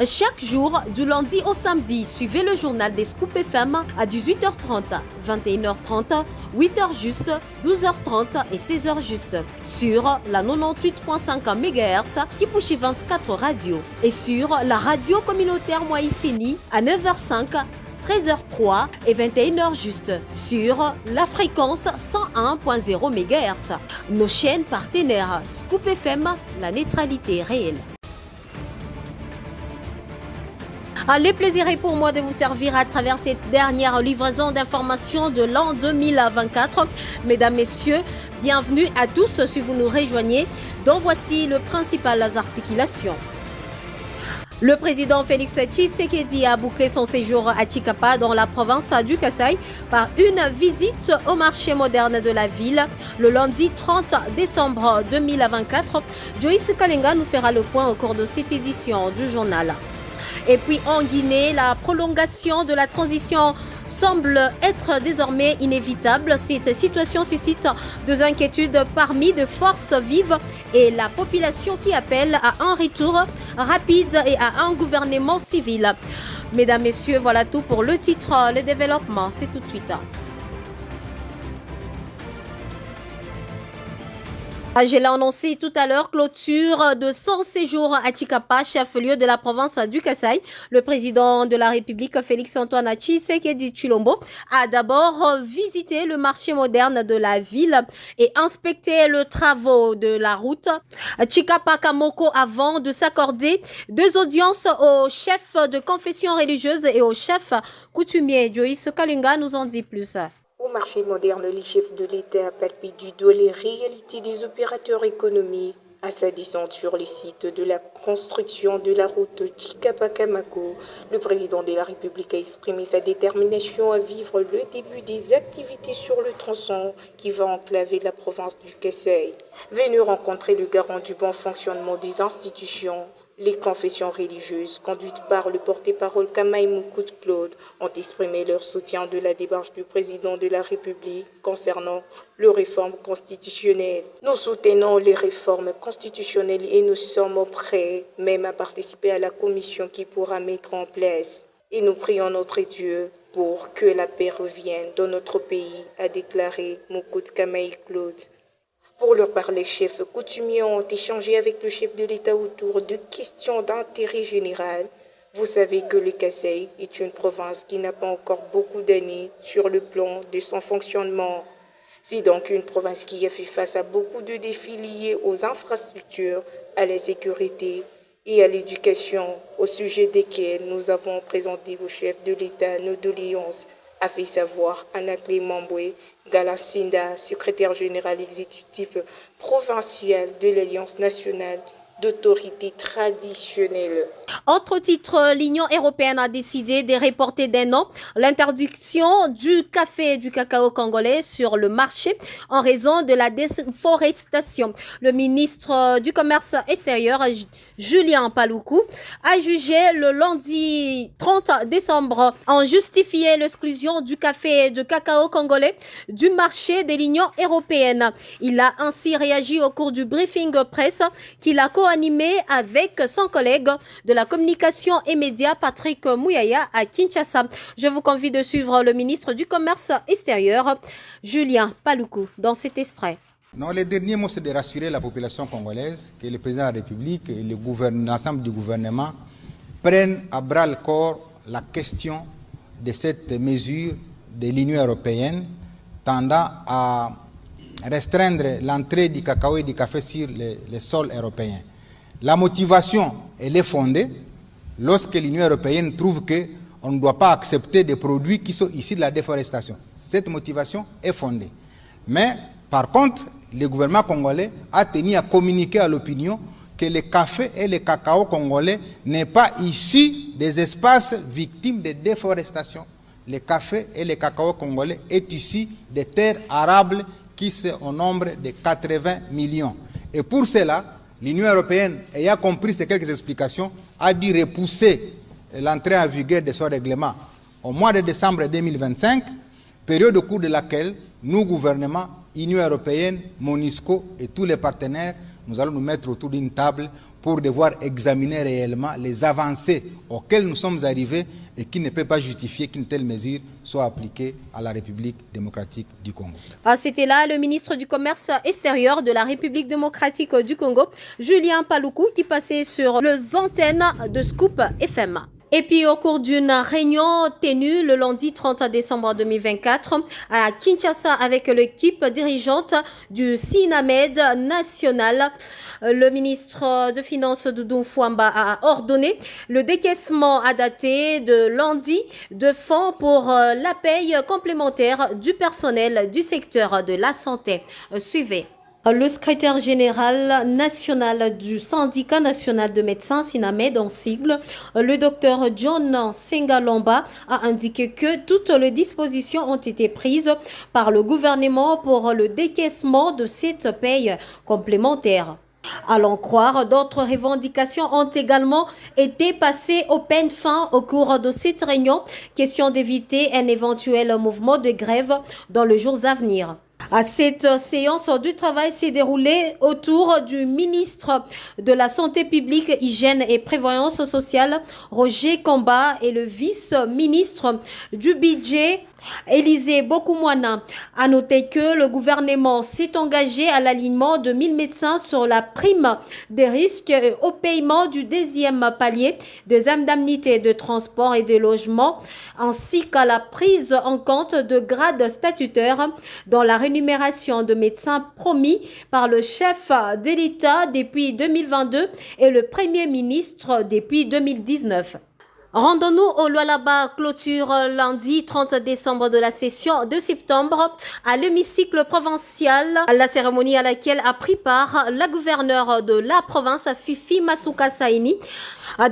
Chaque jour, du lundi au samedi, suivez le journal des Scoop FM à 18h30, 21h30, 8h juste, 12h30 et 16h juste sur la 98.5 MHz qui pousse 24 radios et sur la radio communautaire Moïseni à 9h05, 13h03 et 21h juste sur la fréquence 101.0 MHz. Nos chaînes partenaires Scoop FM, la neutralité réelle. Le plaisir est pour moi de vous servir à travers cette dernière livraison d'informations de l'an 2024. Mesdames, Messieurs, bienvenue à tous si vous nous rejoignez. Donc voici les principales articulations. Le président Félix Tshisekedi a bouclé son séjour à Tshikapa dans la province du Kasaï par une visite au marché moderne de la ville le lundi 30 décembre 2024. Joyce Kalenga nous fera le point au cours de cette édition du journal. Et puis en Guinée, la prolongation de la transition semble être désormais inévitable. Cette situation suscite des inquiétudes parmi de forces vives et la population qui appelle à un retour rapide et à un gouvernement civil. Mesdames, Messieurs, voilà tout pour le titre. Le développement, c'est tout de suite. Je l'ai annoncé tout à l'heure, clôture de son séjour à Tshikapa, chef-lieu de la province du Kasaï. Le président de la République, Félix-Antoine Tshisekedi Tshilombo, a d'abord visité le marché moderne de la ville et inspecté le travaux de la route Tshikapa-Kamoko avant de s'accorder deux audiences au chef de confession religieuse et au chef coutumier. Joyce Kalinga nous en dit plus. Au marché moderne, les chefs de l'État palpent du doigt les réalités des opérateurs économiques. À sa descente sur les sites de la construction de la route Tshikapa-Kamako, le président de la République a exprimé sa détermination à vivre le début des activités sur le tronçon qui va enclaver la province du Kasaï. Venu rencontrer le garant du bon fonctionnement des institutions, les confessions religieuses, conduites par le porte-parole Kamaï Moukout Claude, ont exprimé leur soutien de la démarche du président de la République concernant les réformes constitutionnelles. Nous soutenons les réformes constitutionnelles et nous sommes prêts même à participer à la commission qui pourra mettre en place. Et nous prions notre Dieu pour que la paix revienne dans notre pays, a déclaré Moukout Kamaï Claude. Pour leur part, les chefs coutumiers ont échangé avec le chef de l'État autour de questions d'intérêt général. Vous savez que le Kasaï est une province qui n'a pas encore beaucoup d'années sur le plan de son fonctionnement. C'est donc une province qui a fait face à beaucoup de défis liés aux infrastructures, à la sécurité et à l'éducation, au sujet desquels nous avons présenté au chef de l'État nos doléances, a fait savoir Anakle Mamboué Galasinda, secrétaire général exécutif provincial de l'Alliance nationale d'autorités traditionnelles. Autre titre, l'Union européenne a décidé de reporter d'un an l'interdiction du café et du cacao congolais sur le marché en raison de la déforestation. Le ministre du Commerce extérieur, Julien Paluku, a jugé le lundi 30 décembre en justifié l'exclusion du café et du cacao congolais du marché de l'Union européenne. Il a ainsi réagi au cours du briefing presse qu'il a co-animé avec son collègue de la communication et médias Patrick Mouyaya à Kinshasa. Je vous convie de suivre le ministre du Commerce extérieur, Julien Paluku, dans cet extrait. Non, le dernier mot, c'est de rassurer la population congolaise que le président de la République et l'ensemble du gouvernement prennent à bras le corps la question de cette mesure de l'Union européenne tendant à restreindre l'entrée du cacao et du café sur les sols européens. La motivation, elle est fondée lorsque l'Union européenne trouve qu'on ne doit pas accepter des produits qui sont issus de la déforestation. Cette motivation est fondée. Mais, par contre, le gouvernement congolais a tenu à communiquer à l'opinion que le café et le cacao congolais n'est pas issu des espaces victimes de déforestation. Le café et le cacao congolais est issu des terres arables qui sont au nombre de 80 millions. Et pour cela, l'Union européenne, ayant compris ces quelques explications, a dû repousser l'entrée en vigueur de ce règlement au mois de décembre 2025, période au cours de laquelle nous, gouvernement, Union européenne, MONUSCO et tous les partenaires, nous allons nous mettre autour d'une table pour devoir examiner réellement les avancées auxquelles nous sommes arrivés et qui ne peuvent pas justifier qu'une telle mesure soit appliquée à la République démocratique du Congo. C'était là le ministre du Commerce extérieur de la République démocratique du Congo, Julien Paluku, qui passait sur les antennes de Scoop FM. Et puis au cours d'une réunion tenue le lundi 30 décembre 2024 à Kinshasa avec l'équipe dirigeante du Sinamed national, le ministre de Finances Doudou Fouamba a ordonné le décaissement à dater de lundi de fonds pour la paye complémentaire du personnel du secteur de la santé. Suivez. Le secrétaire général national du syndicat national de médecins Sinamed en sigle, le docteur John Sengalomba, a indiqué que toutes les dispositions ont été prises par le gouvernement pour le décaissement de cette paye complémentaire. À l'en croire, d'autres revendications ont également été passées au peigne fin au cours de cette réunion, question d'éviter un éventuel mouvement de grève dans les jours à venir. Cette séance du travail s'est déroulée autour du ministre de la Santé publique, Hygiène et Prévoyance sociale, Roger Kamba, et le vice-ministre du Budget, Élisée Bokoumouana. A noté que le gouvernement s'est engagé à l'alignement de 1000 médecins sur la prime des risques et au paiement du deuxième palier des indemnités de transport et de logement, ainsi qu'à la prise en compte de grades statutaires dans la rémunération de médecins promis par le chef de l'État depuis 2022 et le Premier ministre depuis 2019. Rendons-nous au Lualaba, clôture lundi 30 décembre de la session de septembre à l'hémicycle provincial. La cérémonie à laquelle a pris part la gouverneure de la province, Fifi Masuka Saini.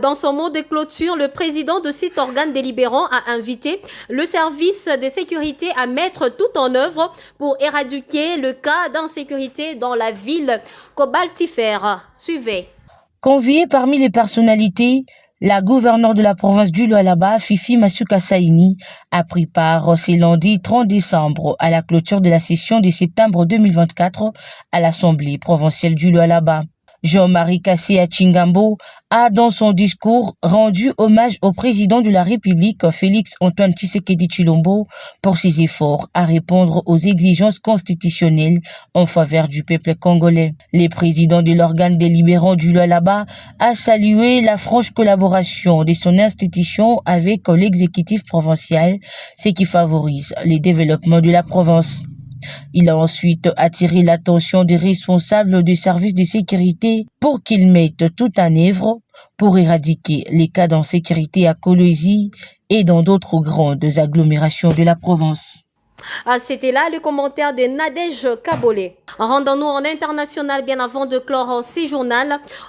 Dans son mot de clôture, le président de cet organe délibérant a invité le service de sécurité à mettre tout en œuvre pour éradiquer le cas d'insécurité dans la ville cobaltifère. Suivez. Conviée parmi les personnalités, la gouverneure de la province du Lualaba, Fifi Masuka Saini, a pris part ce lundi 30 décembre à la clôture de la session de septembre 2024 à l'Assemblée provinciale du Lualaba. Jean-Marie Kassia Chingambo a, dans son discours, rendu hommage au président de la République, Félix Antoine Tshisekedi Tshilombo, pour ses efforts à répondre aux exigences constitutionnelles en faveur du peuple congolais. Le président de l'organe délibérant du Lualaba a salué la franche collaboration de son institution avec l'exécutif provincial, ce qui favorise le développement de la province. Il a ensuite attiré l'attention des responsables des services de sécurité pour qu'ils mettent tout en œuvre pour éradiquer les cas d'insécurité à Kolwezi et dans d'autres grandes agglomérations de la province. C'était là le commentaire de Nadège Kabolé. Rendons-nous en international bien avant de clore ces journaux.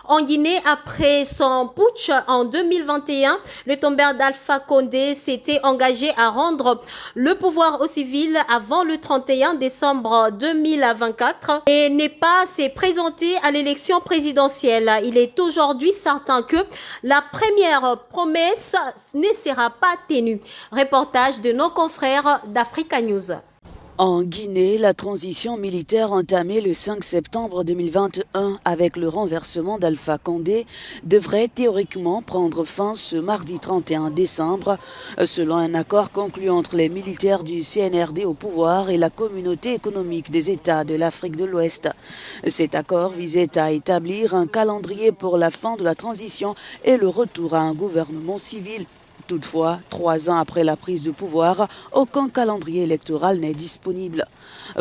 En Guinée, après son putsch en 2021, le tombeur d'Alpha Condé s'était engagé à rendre le pouvoir aux civils avant le 31 décembre 2024 et n'est pas s'est présenté à l'élection présidentielle. Il est aujourd'hui certain que la première promesse ne sera pas tenue. Reportage de nos confrères d'Africa News. En Guinée, la transition militaire entamée le 5 septembre 2021 avec le renversement d'Alpha Condé devrait théoriquement prendre fin ce mardi 31 décembre, selon un accord conclu entre les militaires du CNRD au pouvoir et la communauté économique des États de l'Afrique de l'Ouest. Cet accord visait à établir un calendrier pour la fin de la transition et le retour à un gouvernement civil. Toutefois, 3 ans après la prise de pouvoir, aucun calendrier électoral n'est disponible.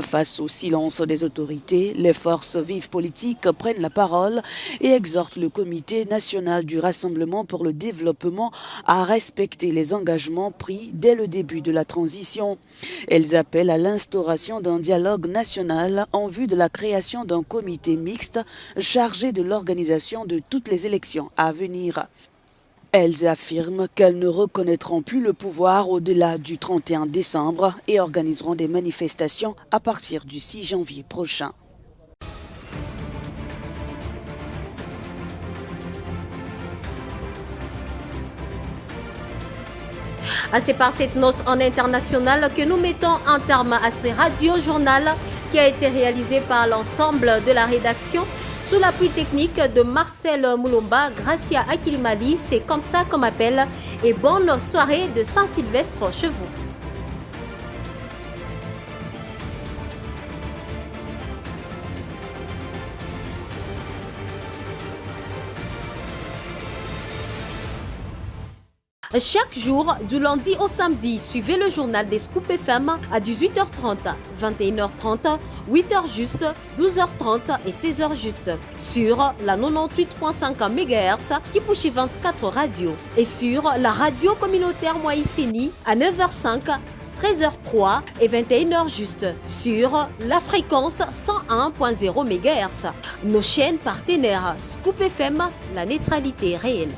Face au silence des autorités, les forces vives politiques prennent la parole et exhortent le Comité national du Rassemblement pour le développement à respecter les engagements pris dès le début de la transition. Elles appellent à l'instauration d'un dialogue national en vue de la création d'un comité mixte chargé de l'organisation de toutes les élections à venir. Elles affirment qu'elles ne reconnaîtront plus le pouvoir au-delà du 31 décembre et organiseront des manifestations à partir du 6 janvier prochain. C'est par cette note en international que nous mettons un terme à ce radio-journal qui a été réalisé par l'ensemble de la rédaction Sous l'appui technique de Marcel Moulomba, Gracia Akilimali, c'est comme ça qu'on m'appelle. Et bonne soirée de Saint-Sylvestre chez vous. Chaque jour, du lundi au samedi, suivez le journal des Scoop FM à 18h30, 21h30, 8h juste, 12h30 et 16h juste sur la 98.5 MHz Kipushi 24 Radio et sur la radio communautaire Moïseni à 9h05, 13h03 et 21h juste sur la fréquence 101.0 MHz. Nos chaînes partenaires Scoop FM, la neutralité réelle.